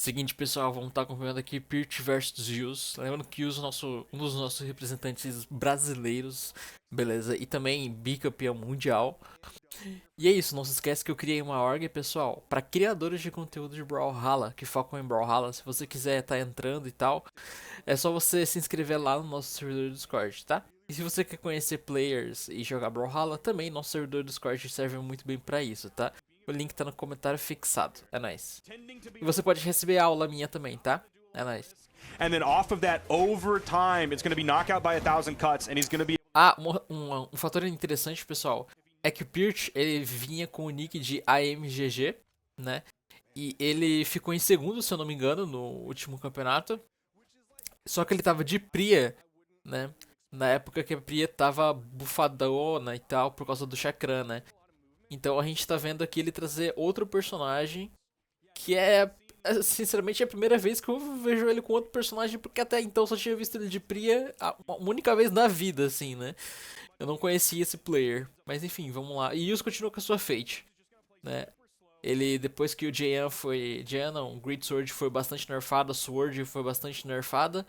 Seguinte, pessoal, vamos estar acompanhando aqui Pierchy versus YUZ. Lembrando que YUZ é um dos nossos representantes brasileiros, beleza? E também bicampeão mundial. E é isso, não se esquece que eu criei uma org, pessoal, para criadores de conteúdo de Brawlhalla, que focam em Brawlhalla. Se você quiser estar entrando e tal, é só você se inscrever lá no nosso servidor do Discord, tá? E se você quer conhecer players e jogar Brawlhalla, também nosso servidor do Discord serve muito bem pra isso, tá? O link tá no comentário fixado, é nóis. E você pode receber aula minha também, tá? É nóis. And then off of that, over time, it's going to be knockout by 1,000 cuts, and he's going to be... Ah, um fator interessante, pessoal, é que o Pierchy, ele vinha com o nick de AMGG, né? E ele ficou em segundo, se eu não me engano, no último campeonato. Só que ele tava de Pria, né? Na época que a Pria tava bufadona e tal, por causa do Chakran, né? Então a gente tá vendo aqui ele trazer outro personagem, que é, sinceramente, a primeira vez que eu vejo ele com outro personagem, porque até então eu só tinha visto ele de Pria uma única vez na vida, assim, né? Eu não conhecia esse player, mas enfim, vamos lá. E Yuz continua com a sua Fate, né? Ele, depois que o o Great Sword foi bastante nerfado, a Sword foi bastante nerfada,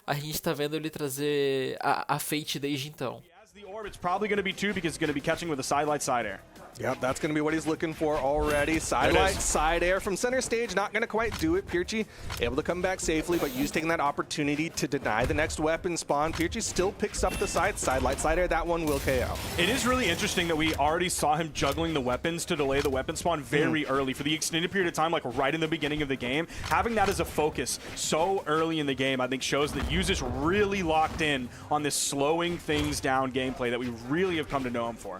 a gente tá vendo ele trazer a Fate desde então. The orb, it's probably going to be 2 because it's going to be catching with a side light side air. Yep, that's going to be what he's looking for already. Side light, side air from center stage, not going to quite do it. Pierchy able to come back safely, but Yu's taking that opportunity to deny the next weapon spawn. Pierchy still picks up the side light, side air. That one will KO. It is really interesting that we already saw him juggling the weapons to delay the weapon spawn very early for the extended period of time, like right in the beginning of the game. Having that as a focus so early in the game, I think shows that YUZ is really locked in on this slowing things down gameplay that we really have come to know him for.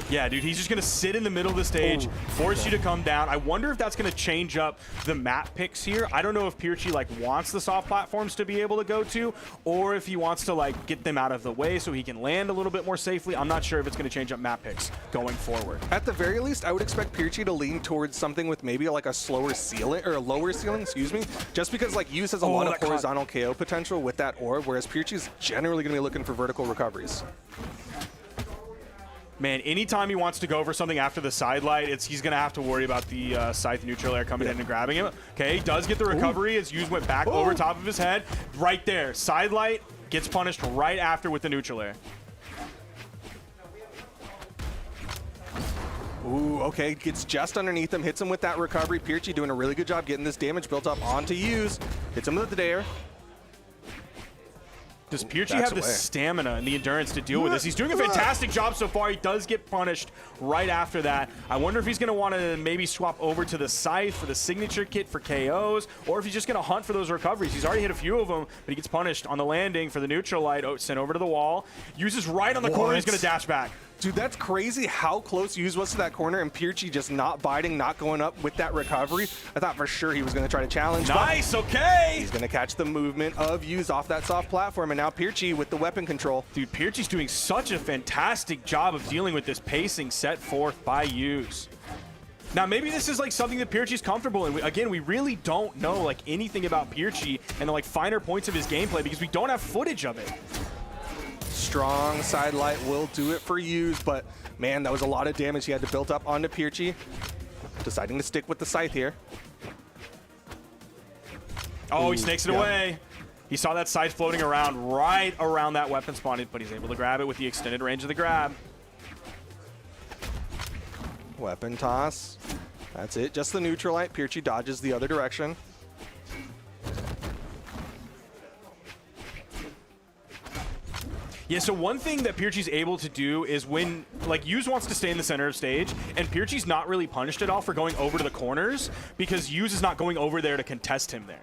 Yeah, dude, he's just going to sit in the middle of the stage, force you to come down. I wonder if that's going to change up the map picks here. I don't know if Pierchy wants the soft platforms to be able to go to, or if he wants to get them out of the way so he can land a little bit more safely. I'm not sure if it's going to change up map picks going forward. At the very least, I would expect Pierchy to lean towards something with maybe a slower ceiling, or a lower ceiling, excuse me, just because YUZ has a lot of horizontal KO potential with that orb, whereas Pierchy's generally going to be looking for vertical recoveries. Man, anytime he wants to go for something after the side light, he's going to have to worry about the Scythe neutral air coming in and grabbing him. Okay, he does get the recovery as YUZ went back over top of his head. Right there, side light gets punished right after with the neutral air. Ooh, okay, gets just underneath him, hits him with that recovery. Pierchy doing a really good job getting this damage built up onto YUZ. Hits him with the dare. Does Pierchy have the stamina and the endurance to deal with this? He's doing a fantastic job so far. He does get punished right after that. I wonder if he's going to want to maybe swap over to the Scythe for the signature kit for KOs, or if he's just going to hunt for those recoveries. He's already hit a few of them, but he gets punished on the landing for the neutral light, sent over to the wall. Uses right on the corner. He's going to dash back. Dude, that's crazy how close YUZ was to that corner, and Pierchy just not biting, not going up with that recovery. I thought for sure he was going to try to challenge. Nice, okay. He's going to catch the movement of YUZ off that soft platform, and now Pierchy with the weapon control. Dude, Pierchy's doing such a fantastic job of dealing with this pacing set forth by YUZ. Now, maybe this is something that Pierchy's comfortable in. Again, we really don't know anything about Pierchy and the finer points of his gameplay because we don't have footage of it. Strong side light will do it for YUZ, but man, that was a lot of damage he had to build up onto Pierchy. Deciding to stick with the Scythe here. Oh, he snakes it away. He saw that Scythe floating around right around that weapon spawn, but he's able to grab it with the extended range of the grab. Weapon toss. That's it, just the neutral light. Pierchy dodges the other direction. Yeah, so one thing that Pierchy's able to do is when, YUZ wants to stay in the center of stage, and Pierchy's not really punished at all for going over to the corners, because YUZ is not going over there to contest him there.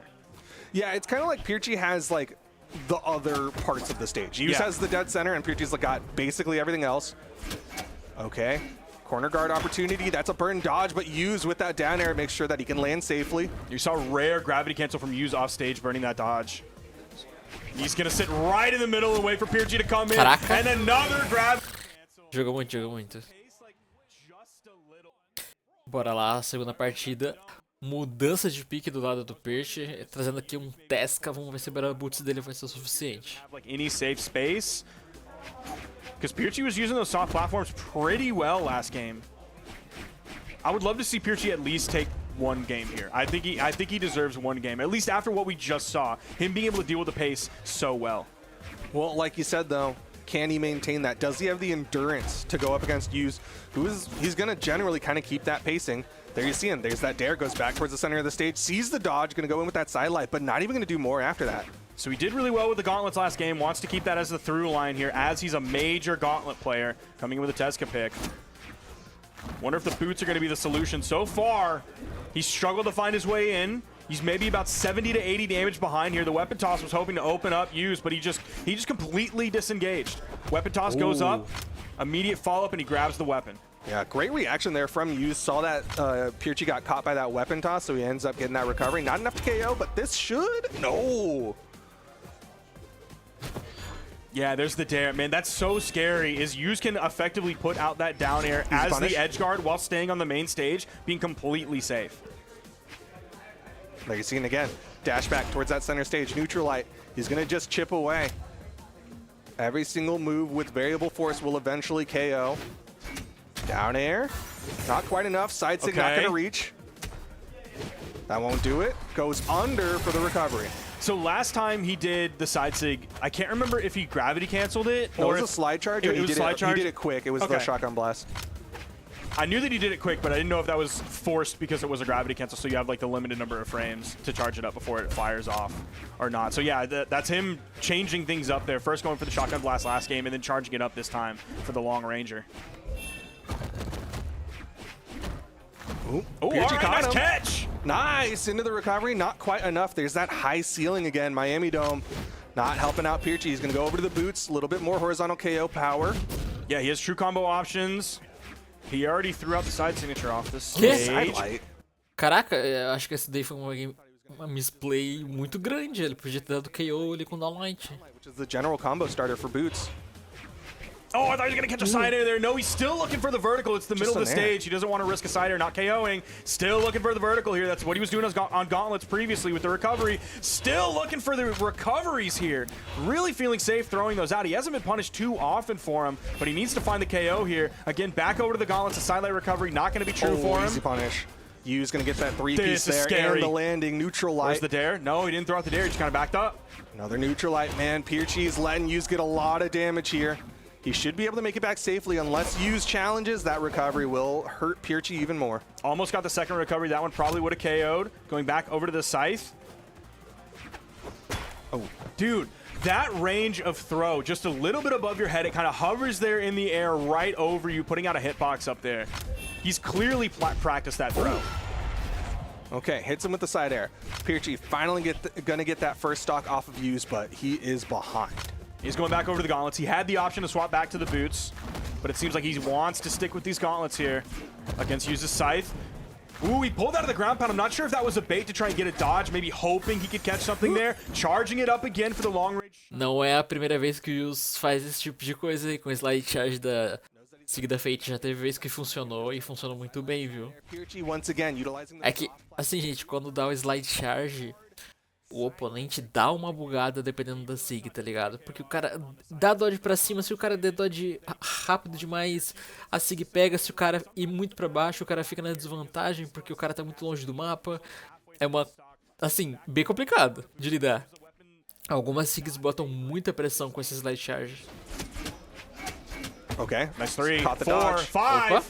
Yeah, it's kind of like Pierchy has, the other parts of the stage. YUZ has the dead center, and Pierchy's got basically everything else. Okay, corner guard opportunity. That's a burn dodge, but YUZ with that down air makes sure that he can land safely. You saw rare gravity cancel from YUZ off stage, burning that dodge. He's going to sit right in the middle and wait for Pierchy to come in. Caraca. And another grab. Jogou muito. Bora lá, segunda partida. Mudança de pique do lado do Pierchy, trazendo aqui um Tesca. Vamos ver se o boots dele vai ser o suficiente. Any safe space. Because Pierchy was using those soft platforms pretty well last game. I would love to see Pierchy at least take one game here. I think he deserves one game, at least after what we just saw. Him being able to deal with the pace so well. Well, like you said, though, can he maintain that? Does he have the endurance to go up against YUZ, he's going to generally kind of keep that pacing? There you see him. There's that dare, goes back towards the center of the stage, sees the dodge, going to go in with that sidelight, but not even going to do more after that. So he did really well with the gauntlets last game, wants to keep that as the through line here, as he's a major gauntlet player, coming in with a Tezca pick. Wonder if the boots are going to be the solution. So far, he's struggled to find his way in. He's maybe about 70 to 80 damage behind here. The weapon toss was hoping to open up YUZ, but he just completely disengaged. Weapon toss goes up, immediate follow-up, and he grabs the weapon. Yeah, great reaction there from YUZ. Saw that Pierchy got caught by that weapon toss, so he ends up getting that recovery. Not enough to KO, but this should. No. Yeah, there's the dare. Man, that's so scary, is YUZ can effectively put out that down air as the edge guard while staying on the main stage, being completely safe. Like you're seeing again, dash back towards that center stage, neutral light. He's going to just chip away. Every single move with variable force will eventually KO. Down air, not quite enough. Side sig not going to reach. That won't do it. Goes under for the recovery. So last time he did the side sig, I can't remember if he gravity canceled it No, or it was a slide charge. It was a slide charge? He did it quick. It was the shotgun blast. I knew that he did it quick, but I didn't know if that was forced because it was a gravity cancel, so you have like the limited number of frames to charge it up before it fires off or not. So yeah, that's him changing things up there. First going for the shotgun blast last game and then charging it up this time for the long ranger. Oh, all right, nice catch! Nice, into the recovery, not quite enough. There's that high ceiling again. Miami Dome not helping out Pierchy. He's going to go over to the boots, a little bit more horizontal KO power. Yeah, he has true combo options. He already threw out the side signature off this stage. Caraca, eu acho que essa daí foi uma misplay muito grande. Ele podia ter dado KO ali com downlight. Which is the general combo starter for boots. Oh, I thought he was going to catch a side air there. No, he's still looking for the vertical. It's the middle of the stage. He doesn't want to risk a side air, not KOing. Still looking for the vertical here. That's what he was doing on gauntlets previously with the recovery. Still looking for the recoveries here. Really feeling safe throwing those out. He hasn't been punished too often for him, but he needs to find the KO here. Again, back over to the gauntlets. A sidelight recovery, not going to be true for him. Easy punish. YUZ going to get that three-piece there. Scary. And the landing, neutral light. Where's the dare? No, he didn't throw out the dare. He just kind of backed up. Another neutral light, man. Pierchy's letting YUZ get a lot of damage here. He should be able to make it back safely. Unless YUZ challenges, that recovery will hurt Pierchy even more. Almost got the second recovery. That one probably would have KO'd. Going back over to the scythe. Oh, dude, that range of throw, just a little bit above your head. It kind of hovers there in the air right over you, putting out a hitbox up there. He's clearly practiced that throw. Okay, hits him with the side air. Pierchy finally gonna get that first stock off of YUZ, but he is behind. He's going back over to the gauntlets. He had the option to swap back to the boots, but it seems like he wants to stick with these gauntlets here against YUZ's scythe. Ooh, he pulled out of the ground pound. I'm not sure if that was a bait to try and get a dodge, maybe hoping he could catch something there. Charging it up again for the long range. Não é a primeira vez que o YUZ faz esse tipo de coisa aí com o slide charge da seguida Fate. Já teve vez que funcionou e funcionou muito bem, viu? É que, assim, gente, quando dá o slide charge, o oponente dá uma bugada dependendo da sig, tá ligado? Porque o cara dá dodge pra cima, se o cara der dodge rápido demais, a sig pega, se o cara ir muito pra baixo, o cara fica na desvantagem porque o cara tá muito longe do mapa. É uma, assim, bem complicado de lidar. Algumas sigs botam muita pressão com esse slide charge. Ok, nice 3, 4, 5. Opa.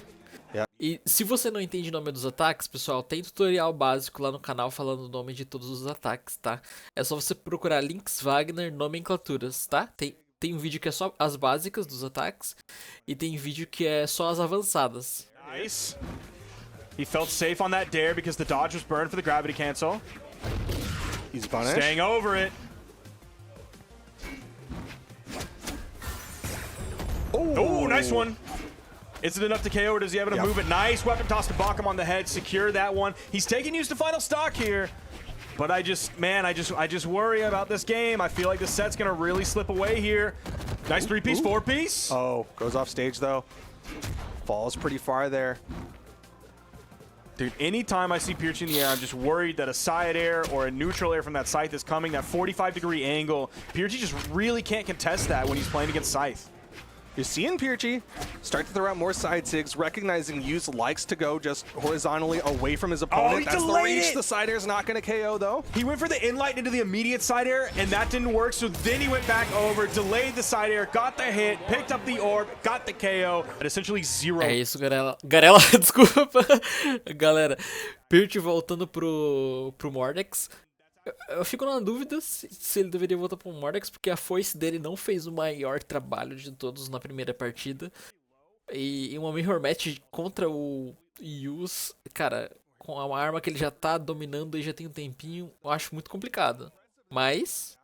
E se você não entende o nome dos ataques, pessoal, tem tutorial básico lá no canal falando o nome de todos os ataques, tá? É só você procurar Lynxwagner nomenclaturas, tá? Tem um vídeo que é só as básicas dos ataques e tem vídeo que é só as avançadas. Nice. He felt safe on that dare because the dodge was burned for the gravity cancel. He's punished. Staying over it. Oh, nice one. Is it enough to KO or does he have to move it? Nice weapon toss to bonk him on the head. Secure that one. He's taking YUZ to final stock here. But I just worry about this game. I feel like the set's going to really slip away here. Nice 3-piece, 4-piece. Oh, goes off stage though. Falls pretty far there. Dude, anytime I see Pierchy in the air, I'm just worried that a side air or a neutral air from that scythe is coming. That 45-degree angle. Pierchy just really can't contest that when he's playing against scythe. You're seeing Pierchy start to throw out more side sigs, recognizing YUZ likes to go just horizontally away from his opponent. he That's the delayed reach. it. The side air is not going to KO, though. He went for the in-light into the immediate side air, and that didn't work, so then he went back over, delayed the side air, got the hit, picked up the orb, got the KO, at essentially 0. É isso, Garela. Garela, desculpa. Galera, Pierchy voltando pro Mordex. Eu fico na dúvida se ele deveria voltar pro Mordex, porque a foice dele não fez o maior trabalho de todos na primeira partida. E uma mirror match contra o YUZ, cara, com uma arma que ele já tá dominando e já tem um tempinho, eu acho muito complicado. Mas,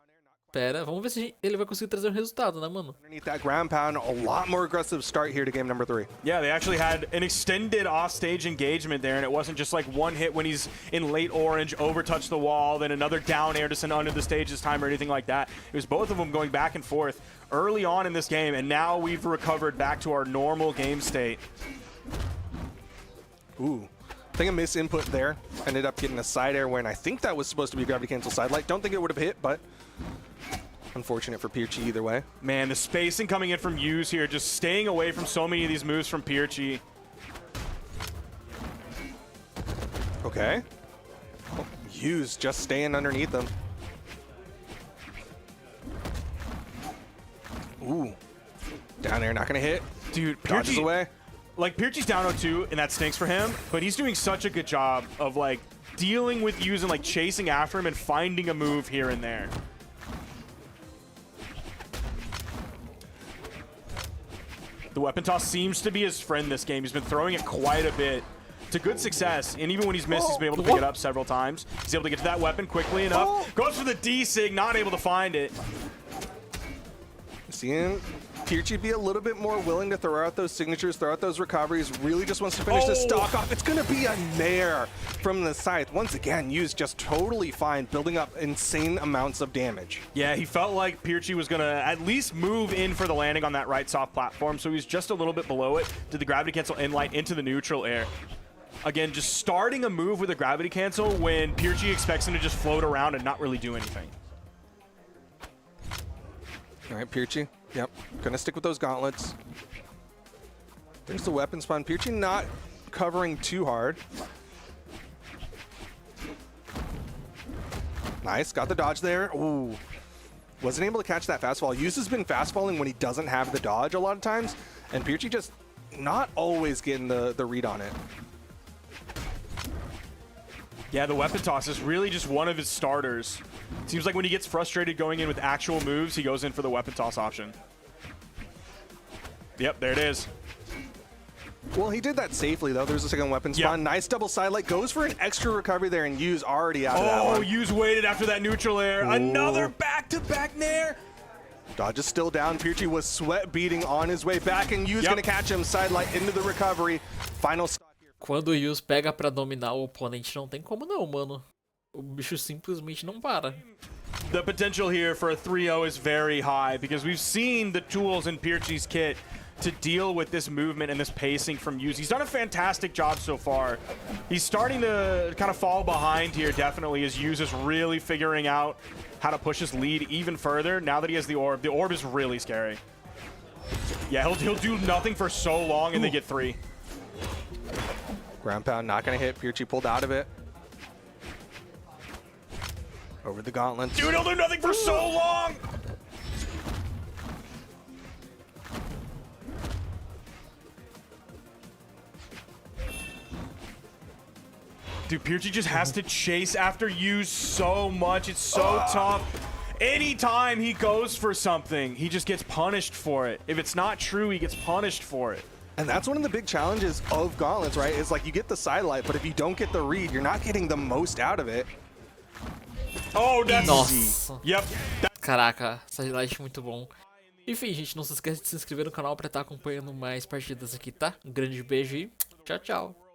pera, vamos ver se ele vai conseguir trazer um resultado, né, mano? Underneath that ground pound, a lot more aggressive start here to game number 3. Yeah, they actually had an extended offstage engagement there, and it wasn't just like one hit when he's in late orange, overtouch the wall, then another down air to send under the stage this time or anything like that. It was both of them going back and forth early on in this game, and now we've recovered back to our normal game state. Ooh. I think a misinput there. Ended up getting a side air when I think that was supposed to be a gravity cancel side light. Don't think it would have hit, but unfortunate for Pierchy either way. Man, the spacing coming in from YUZ here, just staying away from so many of these moves from Pierchy. Okay. Oh, YUZ just staying underneath them. Ooh. Down air, not gonna hit. Dude, Dodges Pierchy, away. like Pierchy's down 0-2, and that stinks for him, but he's doing such a good job of like dealing with YUZ and like chasing after him and finding a move here and there. The weapon toss seems to be his friend this game. He's been throwing it quite a bit to good success, and even when he's missed, he's been able to pick it up several times. He's able to get to that weapon quickly enough. Goes for the D-Sig, not able to find it. Seeing Pierchy be a little bit more willing to throw out those signatures, throw out those recoveries, really just wants to finish this stock off. It's going to be a nair from the scythe. Once again, YUZ just totally fine, building up insane amounts of damage. Yeah, he felt like Pierchy was going to at least move in for the landing on that right soft platform, so he's just a little bit below it. Did the gravity cancel in-light into the neutral air. Again, just starting a move with a gravity cancel when Pierchy expects him to just float around and not really do anything. All right, Pierchy. Yep, gonna stick with those gauntlets. There's the weapon spawn. Pierchy not covering too hard. Nice, got the dodge there. Ooh, wasn't able to catch that fastfall. YUZ has been fast falling when he doesn't have the dodge a lot of times, and Pierchy just not always getting the read on it. Yeah, the weapon toss is really just one of his starters. Seems like when he gets frustrated going in with actual moves, he goes in for the weapon toss option. Yep, there it is. Well, he did that safely, though. There's a second weapon spawn. Nice double side light. Goes for an extra recovery there, and YUZ already out of that one. Oh, YUZ waited after that neutral air. Ooh. Another back-to-back nair. Dodge is still down. Pierchy was sweat beating on his way back, and YUZ gonna catch him. Side light into the recovery. Final stop here. Quando o YUZ pega pra dominar o oponente, não tem como não, mano. O bicho simplesmente não para. The potential here for a 3-0 is very high because we've seen the tools in Pierchy's kit to deal with this movement and this pacing from YUZ. He's done a fantastic job so far. He's starting to kind of fall behind here, definitely, as YUZ is really figuring out how to push his lead even further now that he has the orb. The orb is really scary. Yeah, he'll do nothing for so long and they get 3. Ground pound not gonna hit. Pierchy pulled out of it. Over the gauntlets. Dude, he'll do nothing for so long! Dude, Pierchy just has to chase after YUZ so much. It's so tough. Anytime he goes for something, he just gets punished for it. If it's not true, he gets punished for it. And that's one of the big challenges of gauntlets, right? Is like you get the side light, but if you don't get the read, you're not getting the most out of it. Oh, that's Nossa. Yep. Caraca, essa highlight é muito bom. Enfim, gente, não se esqueça de se inscrever no canal pra estar acompanhando mais partidas aqui, tá? Um grande beijo e tchau, tchau.